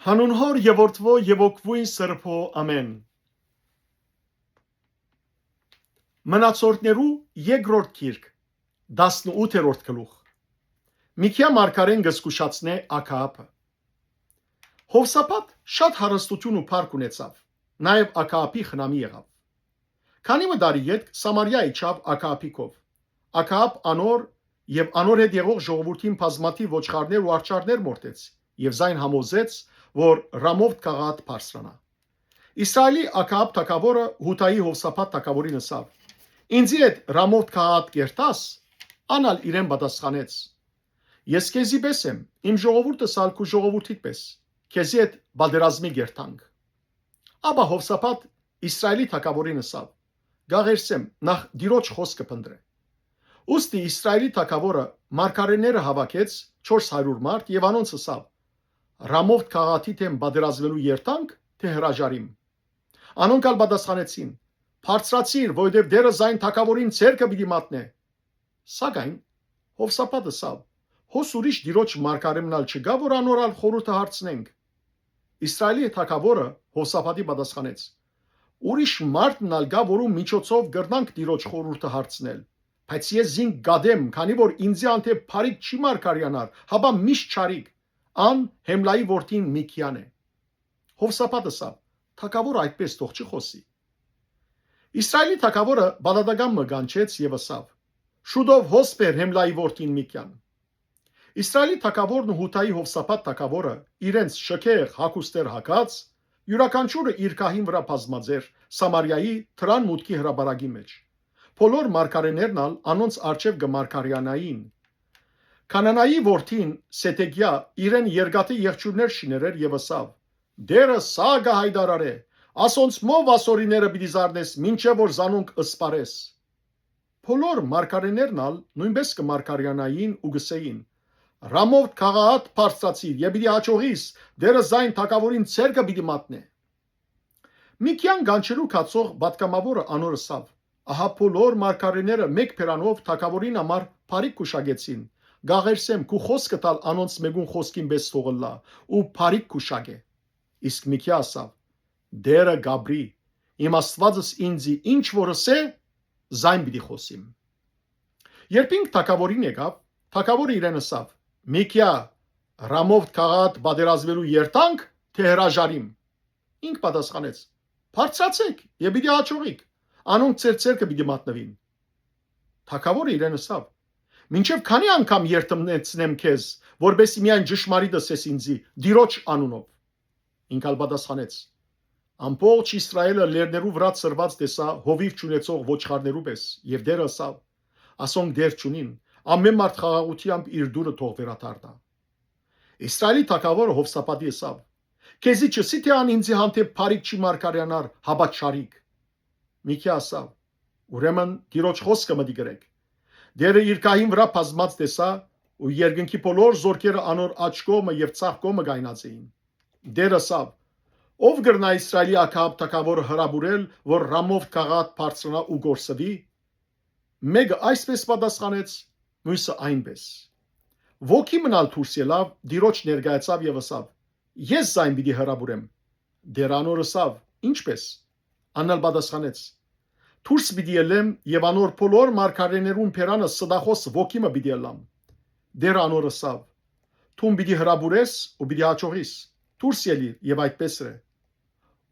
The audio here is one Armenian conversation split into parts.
Հանուն Հոր եւ Որդվո եւ Օգվույն Սրբո ամեն։ Մնացորդներու երկրորդ գիրք 18-րդ գլուխ։ Միքիա մարգարեն գսկուշացնե Աքահապը։ Հովսապատ շատ հարստություն ու փառք ունեցավ, նաեւ Աքահապի խնամի եղավ։ Քանի մդարի յետ Սամարիա իջավ Աքահապիկով։ Աքահապ անոր եւ անոր հետ եղող ժողովրդին բազմաթիվ ոչխարներ ու արջարներ մորտեց եւ զայն համոզեց, որ Ռամովթ քաղաք բարձրանա։ Իսրայելի Աքահապ թագավորը Հութայի Հովսապատ թագավորին ասավ. Ինձի հետ Ռամովթ քաղաք կերտաս, անալ իրեն պատասխանեց. Ես քեզի պես եմ, իմ ժողովուրդը սալքու ժողովրդիդ պես, քեզի հետ բادرազմի գերտանք։ Աբա Հովսապատ Իսրայելի թագավորին ասավ. Գաղերսեմ, նախ դիրոջ խոսքը փնտրե։ Ուստի Իսրայելի թագավորը մարգարեները հավաքեց 400 մարդ եւ անոնց ասավ. Ռամովթ քաղաքի դեմ բادرազմելու երթանք, թե հրաժարիմ։ Անոնք ալ պատասխանեցին. Բարձրացիր, որովհետև դերը զայն թագավորին ցերկը պիտի մատնե։ Սակայն Հովսապատը ասավ. Հոս ուրիշ դիրոջ մարգարեմնալ չգա, որ անորալ խորհուրդը հարցնենք։ Իսրայելի թագավորը Հովսապատի պատասխանեց. Ուրիշ մարդնալ գա, որու միջոցով գրնանք դիրոջ խորհուրդը հարցնել։ Բայց ես զինք գադեմ, քանի որ ինձի անտե փարիկ չի մարգարյանար, հաբա միշտ չարիկ, ան Հեմլայի որդին Միքիան է։ Հովսապատը ասավ. թագավորը այդպես թող չխոսի։ Իսրայելի թագավորը բադադական մգանչեց եւ ասավ. շուտով հոսպեր Հեմլայի որդին Միքիան։ Իսրայելի թագավորն ու Հութայի Հովսապատ թագավորը իրենց շքեղ հակուստեր հակած, յուրաքանչյուրը իր կահին վրա բազմած էր Սամարիայի թրան մուտքի հրաբարագի մեջ։ Բոլոր մարգարեներն ալ անոնց արչև գմարգարյանային։ Կանանայի որդին Սետեգիա իրեն երկաթի եղջյուրներ շիներեր եւ ասավ. Դերը սագը հայդարարե, ասոնց մով ասորիները պիտի զարնես, մինչև որ զանոնք ըսպարես։ Բոլոր մարգարեներն ալ նույնպես կմարգարյանային ու գսեին. Ռամովթ քաղաք բարձրացիր եւ պիտի հաջողիս, դերը զայն թագավորին ցերկը պիտի մատնե։ Միքիան գանչելու կացող պատգամավորը անոր ասավ. Ահա բոլոր մարգարեները մեկ փերանով թագավորին համար փարիկ կուշագեցին։ Գաղերսեմ քու խոսքը տալ անոնց մեգուն խոսքին պես թողլա ու փարիկ կուշագե։ Իսկ Միքիա ասավ. Դերը Գաբրի, իմ Աստվածս ինձի ինչ որսե, զայն պիտի խոսիմ։ Երբ ինք թագավորին եկավ, թագավորը իրեն ասավ. Միքիա, Ռամովթ քաղաք բادرազմելու երթանք, թե հրաժարիմ։ Ինք պատասխանեց. Բարձրացեք եւ պիտի հաջողիք, անոնք ձեր ցերկը պիտի մատնվին։ Թագավորը իրեն ասավ. Մինչև քանի անգամ երթմնեցնեմ քեզ, որբեսի միայն ճշմարիտը ասես ինձի, դիրոջ անունով։ Ինքալ պատասխանեց. Ամբողջ Իսրայելը լերներու վրա ծրված տեսա հովիվ չունեցող ոչխարներու պես, եւ դերը ասավ. ասոնք դեր չունին, ամեն մարդ խաղաղությամբ իր դուրը թող վերադառնա։ Իսրայելի թագավորը Հովսապատի ասավ. Քեզի չսի թե ան ինձի հանդեպ փարիկ չի մարգարյանար, հաբա չարիկ։ Միքիա ասավ. ուրեմն դիրոջ խոսքը մտի գրեք։ Դերը իր կահին վրա բազմած տեսա ու երկնքի բոլոր զորքերը անոր աջ կողմը եւ ցախ կողմը գայնած էին։ Դերը ասավ. ով գրնա Իսրայելի Աքահապ թագավորը հրաբուրել, որ Ռամովթ քաղաք բարձրանա ու գործվի։ Մեկը այսպես պատասխանեց, մյուսը այնպես։ Ոգի մնալ դուրս ելավ, դիրոջ ներկայացավ եւ ասավ. ես զայն պիտի հրաբուրեմ։ Դերանոր ասավ. ինչպես։ Անալ պատասխանեց. դուրս պիտի ելեմ եւ անոր բոլոր մարգարեներուն փերանը սդախոս ոգիմը պիտի ելամ։ Դերանոր ասավ. դու պիտի հրաբուրես ու պիտի հաջողիս։ Դուրս ելի եւ այդպես է։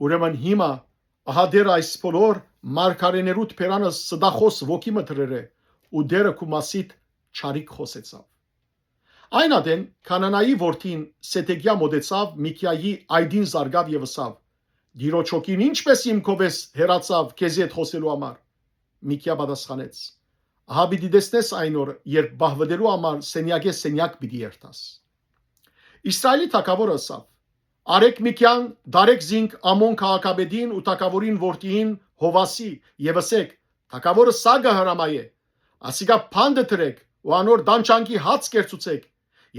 Ուրեմն հիմա ահա դեր այս բոլոր մարգարեներուդ փերանը սդախոս ոգիմը դրերը ու դերը քու մասիդ չարիկ խոսեցավ։ Այն ադեն Կանանայի որդին Սետեգիա մոտեցավ Միքիայի այդին զարգավ եւ ասավ. Դիրոջ հոգին ինչպես իմ կովես հերացավ քեզի հետ խոսելու համար։ Միքիա պատասխանեց. ահա պիտի տեսնես այն օրը, երբ բահվդելու համար սենյակ պիտի երթաս։ Իսրայելի թագավորը ասավ. Արեք Միքիան, դարեք զինք Ամոն քաղաքապետին ու թագավորին որդին Հովասի եւ ասեք. թագավորը սագը հրամայե, ասիկա փանդը դրեք ու անոր դանչանքի հաց կերծուցեք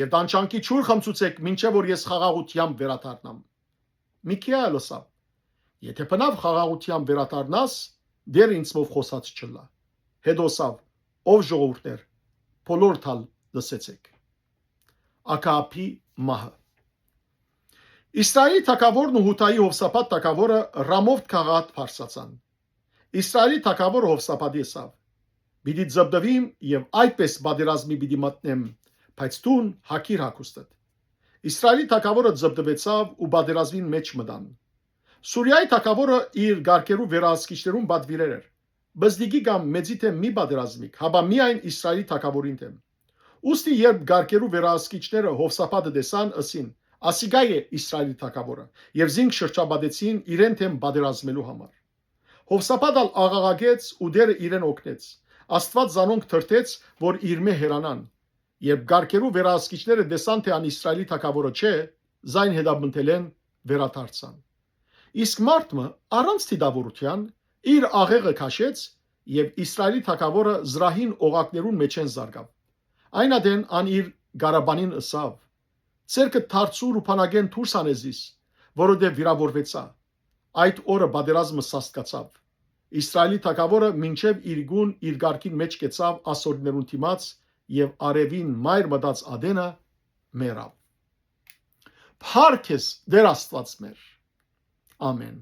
եւ դանչանքի ճուր խմծուցեք, մինչեւ որ ես խաղաղությամբ վերադառնամ։ Միքիա ասավ. եթե բնավ խաղաղությամբ վերադառնաս, դեր ինձով խոսած չլա։ Հետո ասավ. ով ժողովուրդներ, բոլոր թալ լսեցեք։ Աքահապի մահը։ Իսրայելի թագավորն ու Հութայի Հովսապատ թագավորը Ռամովթ քաղաք փարսացան։ Իսրայելի թագավորը Հովսապատի ասավ. «Բիդի ձբդվիմ եւ այդպես բادرազմի բիդի մտնեմ, բայց դուն հակիր հակուստդ»։ Իսրայելի թագավորը ձբդվեցավ ու բادرազմին մեջ մտան։ Սուրիայի թագավորը իր գարկերու վերահսկիչներուն պատվիրեր էր. «Բզդիգի կամ մեծի թե մի բادرազմիկ, հաբա միայն Իսրայելի թագավորին դեմ»։ Ուստի երբ գարկերու վերահսկիչները Հովսապատը տեսան, ասին. «Ասիգա է Իսրայելի թագավորը» եւ զինք շրջապատեցին իրեն թեմ բادرազմելու համար։ Հովսապատը աղաղակեց ու Տերը իրեն օգնեց։ Աստված զանոնք թրթեց, որ իր մե հերանան։ Երբ գարկերու վերահսկիչները տեսան, թե ան Իսրայելի թագավորը չէ, զայն հետապնդել են վերադարձան։ Իսկ մարդը առանց դիդավորության իր աղեղը քաշեց եւ Իսրայելի թագավորը զրահին օղակներուն մեջ են զարգավ։ Այն ադեն ան իր գարաբանին ըսավ. «Ցերկը թարցուր ու փանագեն դուրս անեզիս, որովհետեւ վիրավորվեցա»։ Այդ օրը բادرազմը սաստկացավ։ Իսրայելի թագավորը մինչև իր գուն իր գարկին մեջ կեցավ ասորներուն դիմաց եւ արևին մայր մտած ադենը մեռավ։ Փառք ես Տեր Աստված մեր։ Ամեն։